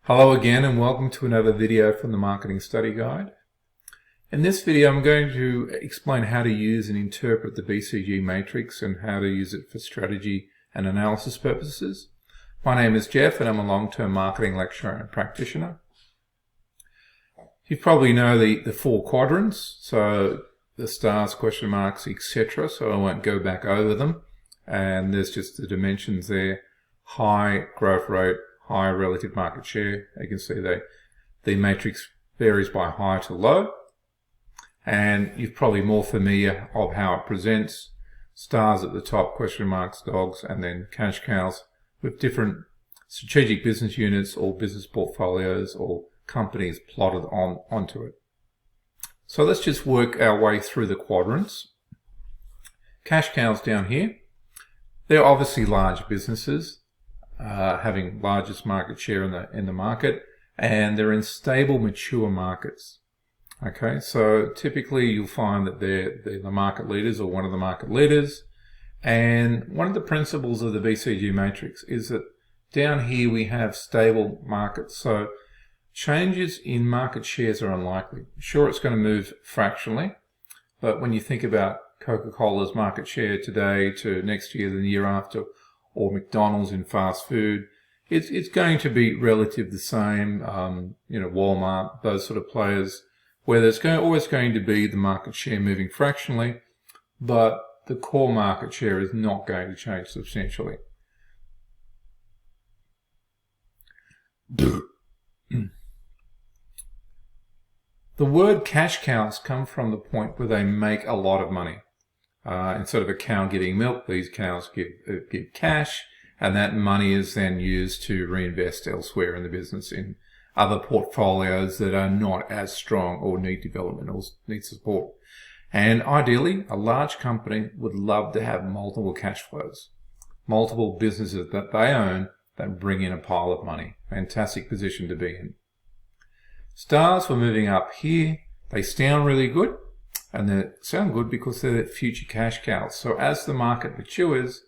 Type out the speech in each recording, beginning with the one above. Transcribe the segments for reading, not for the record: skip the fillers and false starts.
Hello again and welcome to another video from the Marketing Study Guide. In this video I'm going to explain how to use and interpret the BCG matrix and how to use it for strategy and analysis purposes. My name is Jeff and I'm a long-term marketing lecturer and practitioner. You probably know the four quadrants, so the stars, question marks, etc. So I won't go back over them. And there's just the dimensions there: high growth rate, high relative market share. You can see the matrix varies by high to low, and you're probably more familiar of how it presents. Stars at the top, question marks, dogs, and then cash cows with different strategic business units or business portfolios or companies plotted onto it. So let's just work our way through the quadrants. Cash cows down here, they're obviously large businesses, having largest market share in the market, and they're in stable, mature markets. Okay, so typically you'll find that they're the market leaders or one of the market leaders. And one of the principles of the BCG matrix is that down here we have stable markets. So changes in market shares are unlikely. Sure, it's going to move fractionally, but when you think about Coca-Cola's market share today to next year, the year after, or McDonald's in fast food, it's going to be relative the same. Walmart, those sort of players, where there's always going to be the market share moving fractionally, but the core market share is not going to change substantially. The word cash cows come from the point where they make a lot of money. Instead of a cow giving milk, these cows give cash, and that money is then used to reinvest elsewhere in the business in other portfolios that are not as strong or need development or need support. And ideally, a large company would love to have multiple cash flows, multiple businesses that they own that bring in a pile of money. Fantastic position to be in. Stars were moving up here. They sound really good. And they sound good because they're future cash cows. So as the market matures,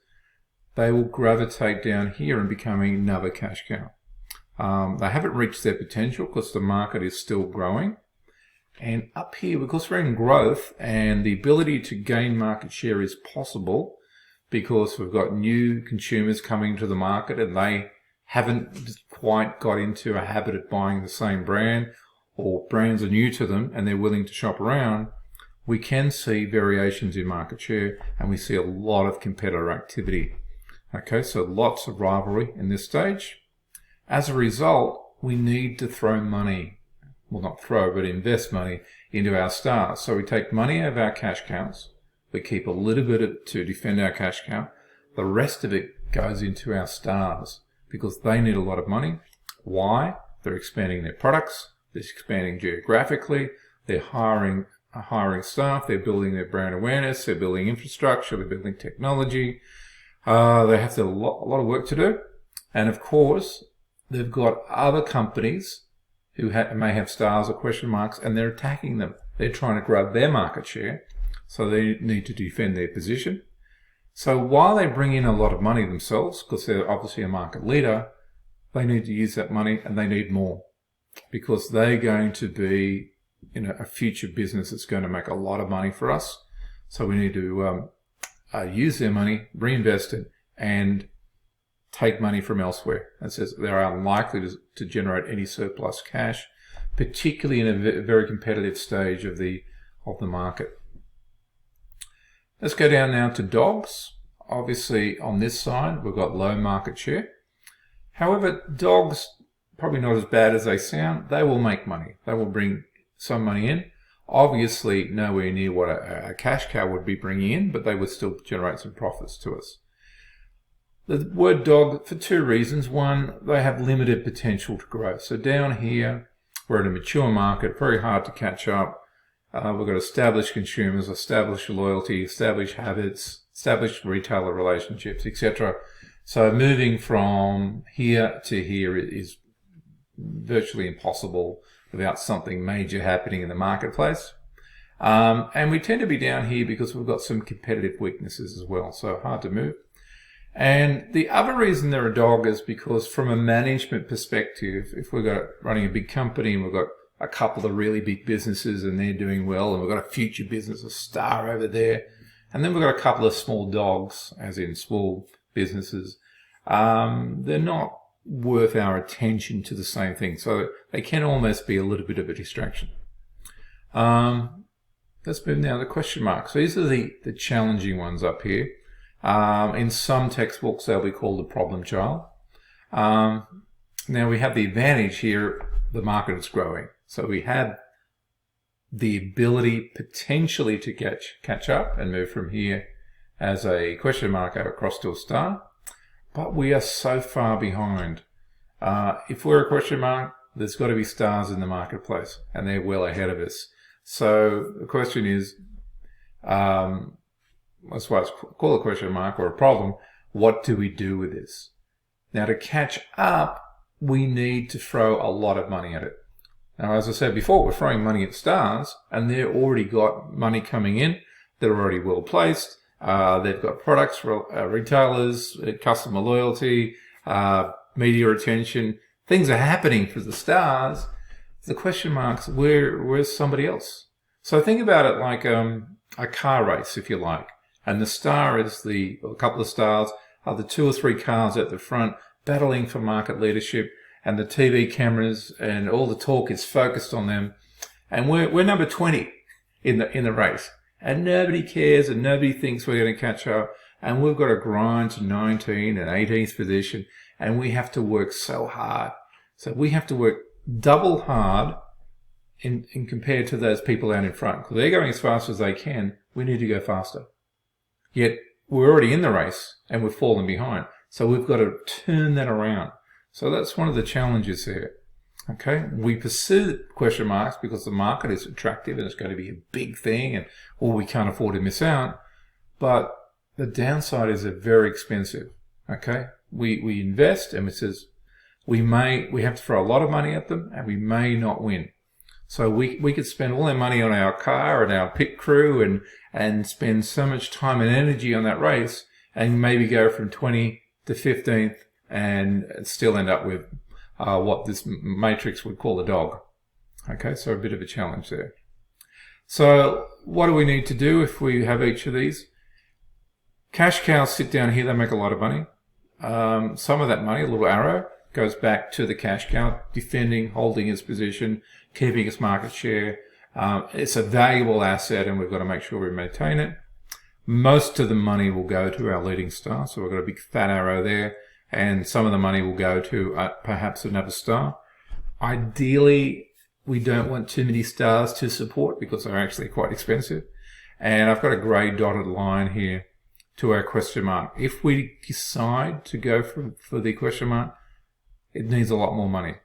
they will gravitate down here and becoming another cash cow. They haven't reached their potential because the market is still growing. And up here, because we're in growth and the ability to gain market share is possible because we've got new consumers coming to the market and they haven't quite got into a habit of buying the same brand, or brands are new to them and they're willing to shop around, we can see variations in market share and we see a lot of competitor activity. Okay, so lots of rivalry in this stage. As a result, we need to throw money, well not throw, but invest money into our stars. So we take money out of our cash cows, we keep a little bit to defend our cash cow, the rest of it goes into our stars because they need a lot of money. Why? They're expanding their products, they're expanding geographically, they're hiring staff, they're building their brand awareness, they're building infrastructure, they're building technology. They have a lot of work to do. And of course, they've got other companies who may have stars or question marks, and they're attacking them. They're trying to grab their market share, so they need to defend their position. So while they bring in a lot of money themselves, because they're obviously a market leader, they need to use that money and they need more because they're going to be a future business that's going to make a lot of money for us. So we need to use their money, reinvest it, and take money from elsewhere. It says they're unlikely to generate any surplus cash, particularly in a very competitive stage of the market. Let's go down now to dogs. Obviously, on this side, we've got low market share. However, dogs, probably not as bad as they sound. They will make money. They will bring some money in. Obviously, nowhere near what a cash cow would be bringing in, but they would still generate some profits to us. The word dog, for two reasons. One, they have limited potential to grow. So down here, we're in a mature market, very hard to catch up. We've got established consumers, established loyalty, established habits, established retailer relationships, etc. So moving from here to here is virtually impossible without something major happening in the marketplace. And we tend to be down here because we've got some competitive weaknesses as well, so hard to move. And the other reason they're a dog is because from a management perspective, if we've got running a big company and we've got a couple of really big businesses and they're doing well, and we've got a future business, a star over there, and then we've got a couple of small dogs, as in small businesses, they're not worth our attention to the same thing. So they can almost be a little bit of a distraction. Let's move now to question marks. So these are the challenging ones up here. In some textbooks, they'll be called the problem child. Now we have the advantage here, the market is growing. So we have the ability potentially to catch up and move from here as a question mark across to a star. But we are so far behind. If we're a question mark, there's got to be stars in the marketplace, and they're well ahead of us. So the question is, that's why it's called a question mark or a problem. What do we do with this? Now, to catch up, we need to throw a lot of money at it. Now, as I said before, we're throwing money at stars, and they've already got money coming in. They're already well placed. They've got products for retailers, customer loyalty, media attention. Things are happening for the stars. The question marks, where's somebody else? So think about it like a car race, if you like. And the star is a couple of stars are the 2 or 3 cars at the front battling for market leadership, and the TV cameras and all the talk is focused on them. And we're number 20 in the race. And nobody cares and nobody thinks we're going to catch up. And we've got to grind to 19 and 18th position. And we have to work so hard. So we have to work double hard in compared to those people out in front. Because they're going as fast as they can. We need to go faster. Yet we're already in the race and we've fallen behind. So we've got to turn that around. So that's one of the challenges here. Okay, we pursue question marks because the market is attractive and it's going to be a big thing, and we can't afford to miss out. But the downside is they're very expensive. Okay, we invest, and it says we have to throw a lot of money at them, and we may not win. So we could spend all our money on our car and our pit crew and spend so much time and energy on that race, and maybe go from 20 to 15th and still end up with what this matrix would call a dog. Okay, so a bit of a challenge there. So what do we need to do if we have each of these? Cash cows sit down here, they make a lot of money. Some of that money, a little arrow, goes back to the cash cow, defending, holding its position, keeping its market share. It's a valuable asset and we've got to make sure we maintain it. Most of the money will go to our leading star, so we've got a big fat arrow there. And some of the money will go to perhaps another star. Ideally, we don't want too many stars to support because they're actually quite expensive. And I've got a grey dotted line here to our question mark. If we decide to go for the question mark, it needs a lot more money.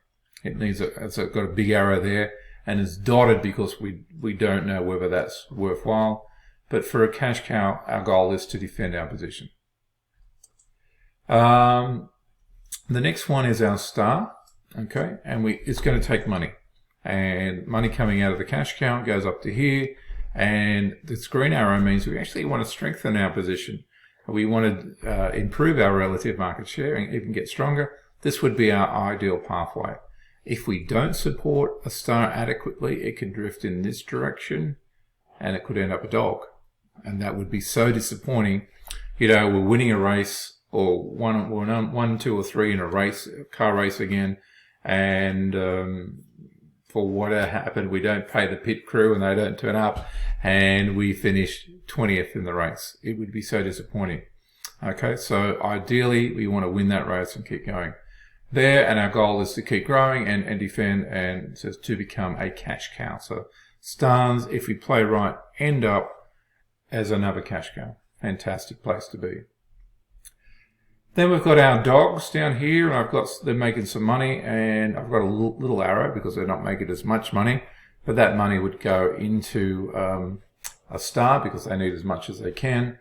It's got a big arrow there and it's dotted because we don't know whether that's worthwhile. But for a cash cow, our goal is to defend our position. The next one is our star, okay, and it's going to take money, and money coming out of the cash cow goes up to here, and this green arrow means we actually want to strengthen our position. We want to improve our relative market share and even get stronger. This would be our ideal pathway. If we don't support a star adequately, it can drift in this direction, and it could end up a dog, and that would be so disappointing. You know, we're winning a race, or one, 2, or 3 in a car race again, and for whatever happened, we don't pay the pit crew and they don't turn up, and we finish 20th in the race. It would be so disappointing. Okay, so ideally, we want to win that race and keep going there, and our goal is to keep growing and defend, and to become a cash cow. So stars, if we play right, end up as another cash cow. Fantastic place to be. Then we've got our dogs down here, and they're making some money, and I've got a little arrow because they're not making as much money, but that money would go into a star because they need as much as they can.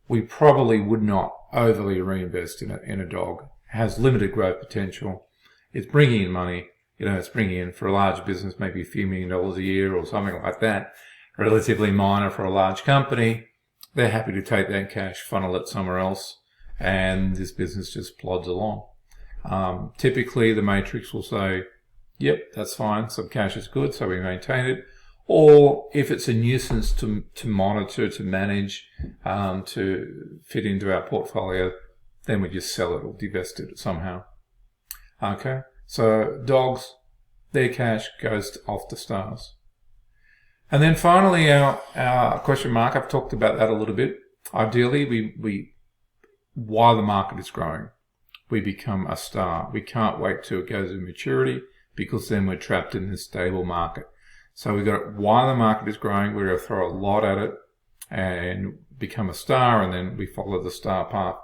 We probably would not overly reinvest in a dog. It has limited growth potential. It's bringing in money. It's bringing in, for a large business, maybe a few $1 million a year or something like that. Relatively minor for a large company. They're happy to take that cash, funnel it somewhere else. and this business just plods along. Typically, the matrix will say, yep, that's fine, some cash is good, so we maintain it. Or if it's a nuisance to monitor, to manage, to fit into our portfolio, then we just sell it or divest it somehow. Okay, so dogs, their cash goes off to stars. And then finally, our question mark, I've talked about that a little bit. Ideally, while the market is growing, we become a star. We can't wait till it goes to maturity, because then we're trapped in this stable market. So we've got, while the market is growing, we're going to throw a lot at it and become a star, and then we follow the star path.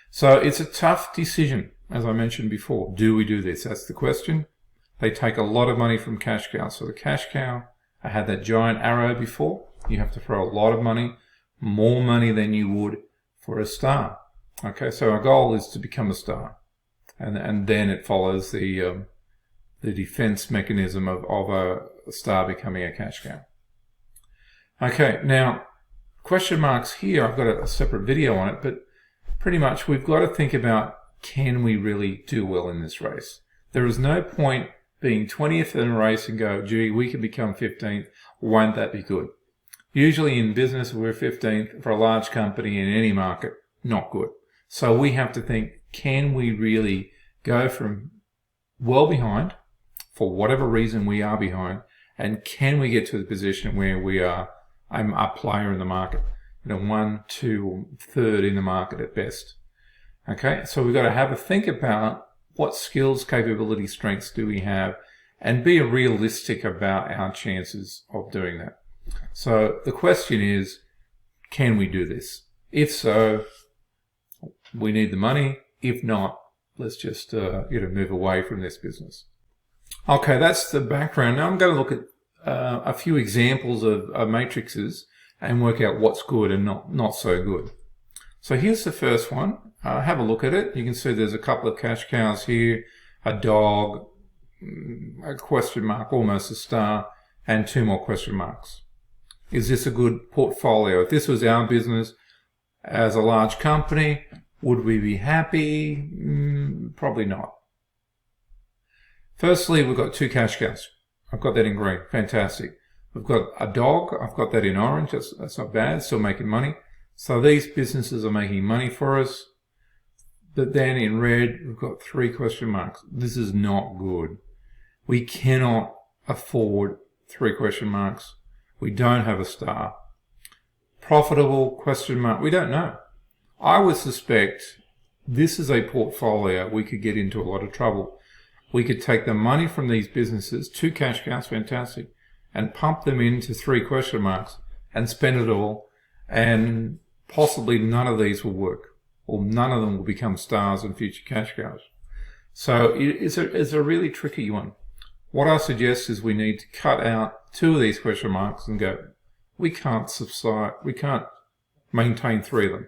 So it's a tough decision, as I mentioned before. Do we do this? That's the question. They take a lot of money from cash cows. So the cash cow, I had that giant arrow before. You have to throw a lot of money, more money than you would for a star. Okay, so our goal is to become a star. And then it follows the defense mechanism of a star becoming a cash cow. Okay, now question marks here, I've got a separate video on it, but pretty much we've got to think about, can we really do well in this race? There is no point being 20th in a race and go, gee, we can become 15th, won't that be good? Usually in business, we're 15th. For a large company in any market, not good. So we have to think, can we really go from well behind, for whatever reason we are behind, and can we get to the position where we are a player in the market, 1, 2, or third in the market at best? Okay, so we've got to have a think about what skills, capability, strengths do we have, and be realistic about our chances of doing that. So the question is, can we do this? If so, we need the money. If not, let's just move away from this business. Okay, that's the background. Now I'm going to look at a few examples of matrices and work out what's good and not so good. So here's the first one. Have a look at it. You can see there's a couple of cash cows here, a dog, a question mark, almost a star, and 2 more question marks. Is this a good portfolio? If this was our business as a large company, would we be happy? Probably not. Firstly, we've got 2 cash cows. I've got that in green. Fantastic. We've got a dog. I've got that in orange. That's not bad. Still making money. So these businesses are making money for us. But then in red, we've got 3 question marks. This is not good. We cannot afford 3 question marks. We don't have a star. Profitable, question mark. We don't know. I would suspect this is a portfolio we could get into a lot of trouble. We could take the money from these businesses, 2 cash cows, fantastic, and pump them into 3 question marks and spend it all, and possibly none of these will work, or none of them will become stars and future cash cows. So it's a really tricky one. What I suggest is we need to cut out 2 of these question marks and go, we can't maintain 3 of them.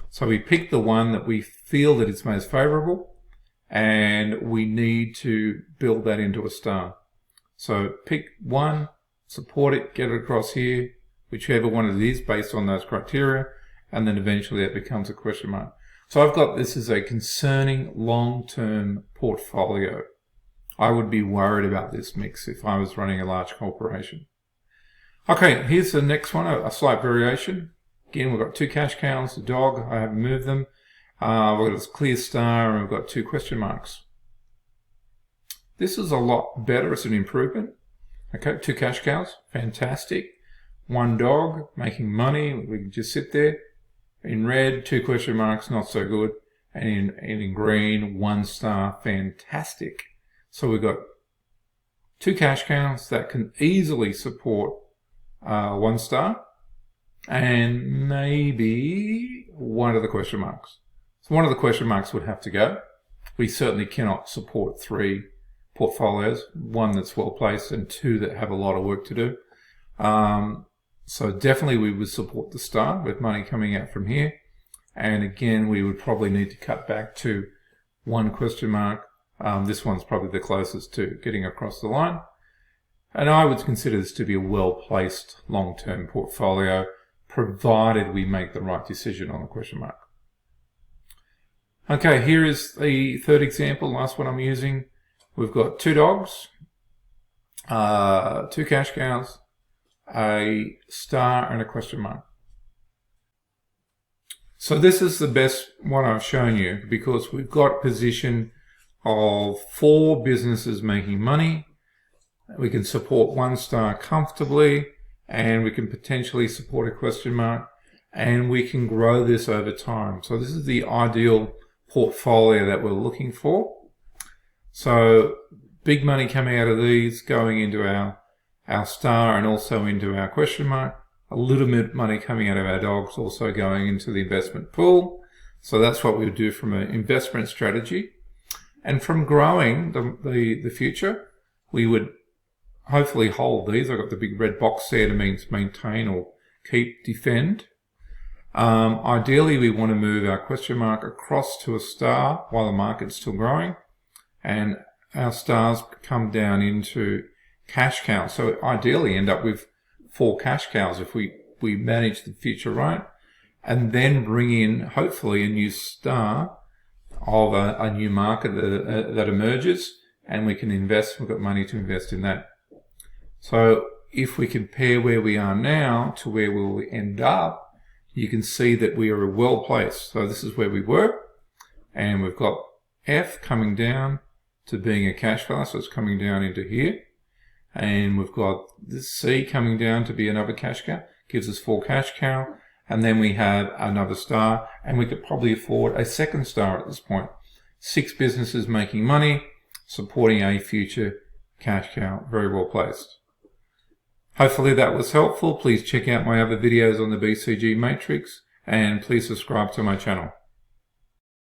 So we pick the one that we feel that is most favorable, and we need to build that into a star. So pick one, support it, get it across here, whichever one it is based on those criteria, and then eventually it becomes a question mark. So I've got this as a concerning long-term portfolio. I would be worried about this mix if I was running a large corporation. Okay, here's the next one, a slight variation. Again, we've got 2 cash cows, a dog, I haven't moved them. We've got this clear star, and we've got 2 question marks. This is a lot better, it's an improvement. Okay, 2 cash cows, fantastic. 1 dog, making money, we can just sit there. In red, 2 question marks, not so good. And in green, 1 star, fantastic. So we've got 2 cash cows that can easily support 1 star, and maybe 1 of the question marks. So 1 of the question marks would have to go. We certainly cannot support 3 portfolios, 1 that's well placed and 2 that have a lot of work to do. So definitely we would support the star with money coming out from here. And again, we would probably need to cut back to 1 question mark. This one's probably the closest to getting across the line. And I would consider this to be a well-placed long-term portfolio, provided we make the right decision on the question mark. Okay, here is the third example, last one I'm using. We've got 2 dogs, 2 cash cows, a star and a question mark. So this is the best one I've shown you because we've got position of 4 businesses making money. We can support 1 star comfortably, and we can potentially support a question mark, and we can grow this over time. So this is the ideal portfolio that we're looking for. So big money coming out of these, going into our star and also into our question mark. A little bit of money coming out of our dogs, also going into the investment pool. So that's what we would do from an investment strategy. And from growing the future, we would hopefully hold these. I've got the big red box there to maintain or keep, defend. Ideally, we want to move our question mark across to a star while the market's still growing, and our stars come down into cash cows. So ideally end up with 4 cash cows if we manage the future right, and then bring in hopefully a new star of a new market that emerges, and we can invest. We've got money to invest in that. So if we compare where we are now to where we'll end up, you can see that we are well placed. So this is where we were, and we've got F coming down to being a cash cow, so it's coming down into here. And we've got this C coming down to be another cash cow, gives us 4 cash cow, and then we have another star, and we could probably afford a second star at this point. 6 businesses making money, supporting a future cash cow, very well placed. Hopefully that was helpful. Please check out my other videos on the BCG matrix, and please subscribe to my channel.